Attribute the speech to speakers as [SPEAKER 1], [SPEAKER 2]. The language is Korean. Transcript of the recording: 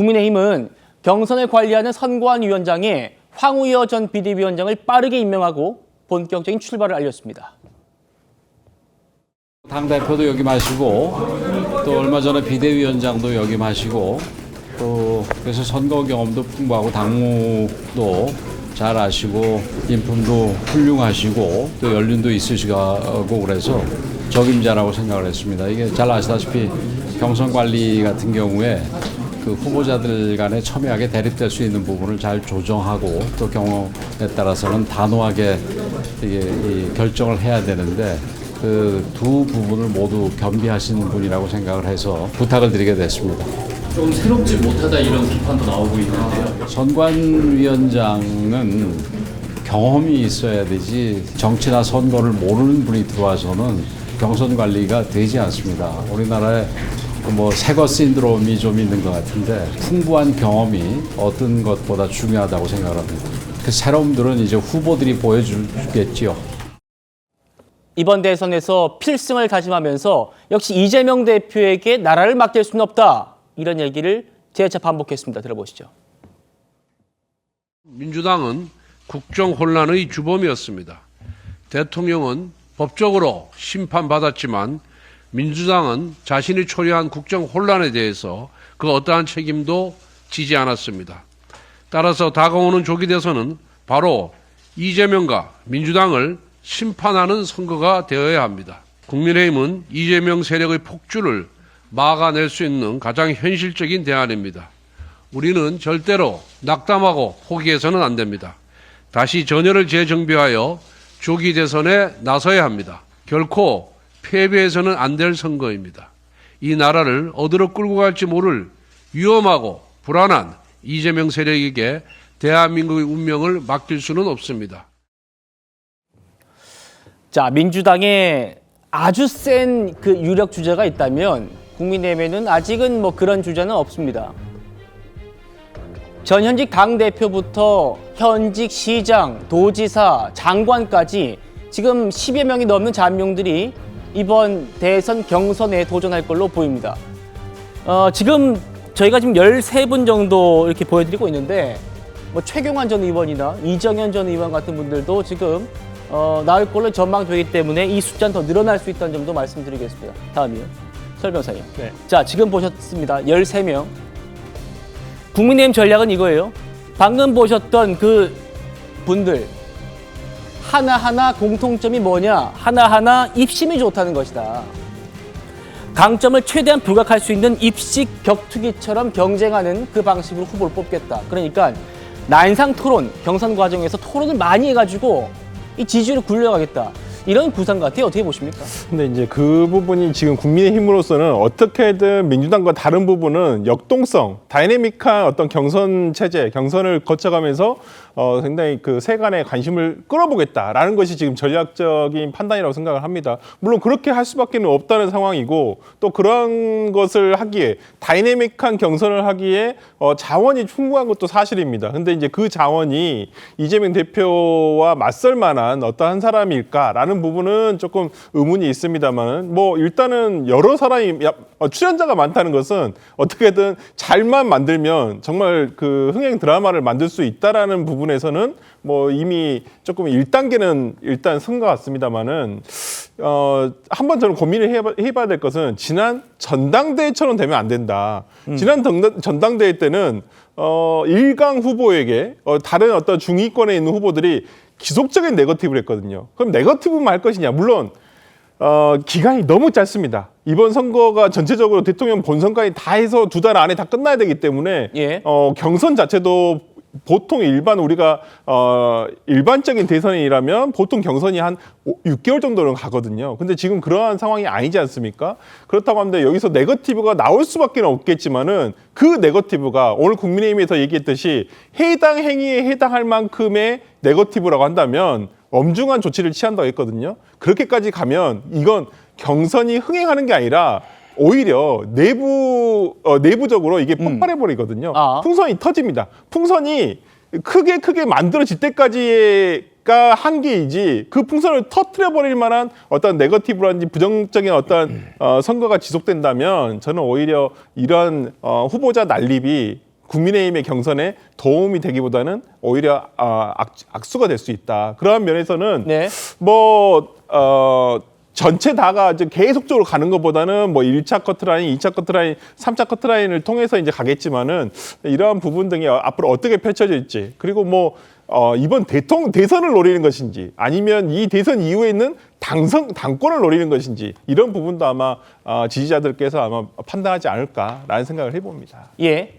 [SPEAKER 1] 국민의힘은 경선을 관리하는 선관위원장에 황우여 전 비대위원장을 빠르게 임명하고 본격적인 출발을 알렸습니다.
[SPEAKER 2] 당대표도 역임하시고 또 얼마 전에 비대위원장도 역임하시고 또 그래서 선거 경험도 풍부하고 당무도 잘 아시고 인품도 훌륭하시고 또 연륜도 있으시고 그래서 적임자라고 생각을 했습니다. 이게 잘 아시다시피 경선 관리 같은 경우에 그 후보자들 간에 첨예하게 대립될 수 있는 부분을 잘 조정하고 또 경우에 따라서는 단호하게 이게 결정을 해야 되는데 그 두 부분을 모두 겸비하신 분이라고 생각을 해서 부탁을 드리게 됐습니다.
[SPEAKER 3] 좀 새롭지 못하다 이런 비판도 나오고 있는데요.
[SPEAKER 2] 선관위원장은 경험이 있어야 되지 정치나 선거를 모르는 분이 들어와서는 경선 관리가 되지 않습니다. 우리나라에 뭐 새거 신드롬이 좀 있는 것 같은데 풍부한 경험이 어떤 것보다 중요하다고 생각을 합니다. 그 새로움들은 이제 후보들이 보여주겠지요.
[SPEAKER 1] 이번 대선에서 필승을 다짐하면서 역시 이재명 대표에게 나라를 맡길 수는 없다. 이런 얘기를 재차 반복했습니다. 들어보시죠.
[SPEAKER 4] 민주당은 국정 혼란의 주범이었습니다. 대통령은 법적으로 심판받았지만 민주당은 자신이 초래한 국정 혼란에 대해서 그 어떠한 책임도 지지 않았습니다. 따라서 다가오는 조기 대선은 바로 이재명과 민주당을 심판하는 선거가 되어야 합니다. 국민의힘은 이재명 세력의 폭주를 막아낼 수 있는 가장 현실적인 대안입니다. 우리는 절대로 낙담하고 포기해서는 안 됩니다. 다시 전열을 재정비하여 조기 대선에 나서야 합니다. 결코 패배해서는 안 될 선거입니다. 이 나라를 어디로 끌고 갈지 모를 위험하고 불안한 이재명 세력에게 대한민국의 운명을 맡길 수는 없습니다.
[SPEAKER 1] 자, 민주당에 아주 센 그 유력 주자가 있다면 국민의힘에는 아직은 뭐 그런 주자는 없습니다. 전현직 당대표부터 현직 시장, 도지사, 장관까지 지금 10여 명이 넘는 잠룡들이 이번 대선 경선에 도전할 걸로 보입니다. 지금 저희가 지금 13분 정도 이렇게 보여드리고 있는데 뭐 최경환 전 의원이나 이정현 전 의원 같은 분들도 지금 나올 걸로 전망되기 때문에 이 숫자는 더 늘어날 수 있다는 점도 말씀드리겠습니다. 다음이요. 설 변호사님.
[SPEAKER 3] 네.
[SPEAKER 1] 자, 지금 보셨습니다. 13명. 국민의힘 전략은 이거예요. 방금 보셨던 그 분들 하나하나 공통점이 뭐냐? 하나하나 입심이 좋다는 것이다. 강점을 최대한 부각할 수 있는 입식 격투기처럼 경쟁하는 그 방식으로 후보를 뽑겠다. 그러니까 난상 토론, 경선 과정에서 토론을 많이 해가지고 이 지지율을 굴려가겠다. 이런 구상 같아요. 어떻게 보십니까?
[SPEAKER 5] 근데 이제 그 부분이 지금 국민의힘으로서는 어떻게든 민주당과 다른 부분은 역동성, 다이내믹한 어떤 경선 체제, 경선을 거쳐가면서 상당히 그 세간의 관심을 끌어보겠다라는 것이 지금 전략적인 판단이라고 생각을 합니다. 물론 그렇게 할 수밖에 없다는 상황이고 또 그런 것을 하기에 다이내믹한 경선을 하기에 자원이 충분한 것도 사실입니다. 근데 이제 그 자원이 이재명 대표와 맞설 만한 어떠한 사람일까라는 부분은 조금 의문이 있습니다만 뭐 일단은 여러 사람이 출연자가 많다는 것은 어떻게든 잘만 만들면 정말 그 흥행 드라마를 만들 수 있다라는 부분에서는 뭐 이미 조금 1단계는 일단 쓴 것 같습니다만은 한번 저는 고민을 해봐야 될 것은 지난 전당대회처럼 되면 안 된다. 지난 전당대회 때는 일강 후보에게 다른 어떤 중위권에 있는 후보들이 지속적인 네거티브를 했거든요. 그럼 네거티브만 할 것이냐? 물론 기간이 너무 짧습니다. 이번 선거가 전체적으로 대통령 본선까지 다 해서 2달 안에 다 끝나야 되기 때문에
[SPEAKER 1] 예.
[SPEAKER 5] 경선 자체도 보통 우리가 일반적인 대선이라면 보통 경선이 한 6개월 정도는 가거든요. 근데 지금 그러한 상황이 아니지 않습니까? 그렇다고 하는데 여기서 네거티브가 나올 수밖에 없겠지만은 그 네거티브가 오늘 국민의힘에서 얘기했듯이 해당 행위에 해당할 만큼의 네거티브라고 한다면 엄중한 조치를 취한다고 했거든요. 그렇게까지 가면 이건 경선이 흥행하는 게 아니라 오히려 내부적으로 이게 폭발해버리거든요. 풍선이 터집니다. 풍선이 크게 만들어질 때까지가 한계이지 그 풍선을 터뜨려버릴 만한 어떤 네거티브라든지 부정적인 어떤 선거가 지속된다면 저는 오히려 이런 후보자 난립이 국민의힘의 경선에 도움이 되기보다는 오히려 악수가 될 수 있다. 그러한 면에서는
[SPEAKER 1] 네.
[SPEAKER 5] 전체 다가 이제 계속적으로 가는 것보다는 뭐 1차 커트라인, 2차 커트라인, 3차 커트라인을 통해서 이제 가겠지만은 이러한 부분 등이 앞으로 어떻게 펼쳐질지, 그리고 이번 대선을 노리는 것인지 아니면 이 대선 이후에 있는 당권을 노리는 것인지 이런 부분도 아마 지지자들께서 아마 판단하지 않을까라는 생각을 해봅니다.
[SPEAKER 1] 예.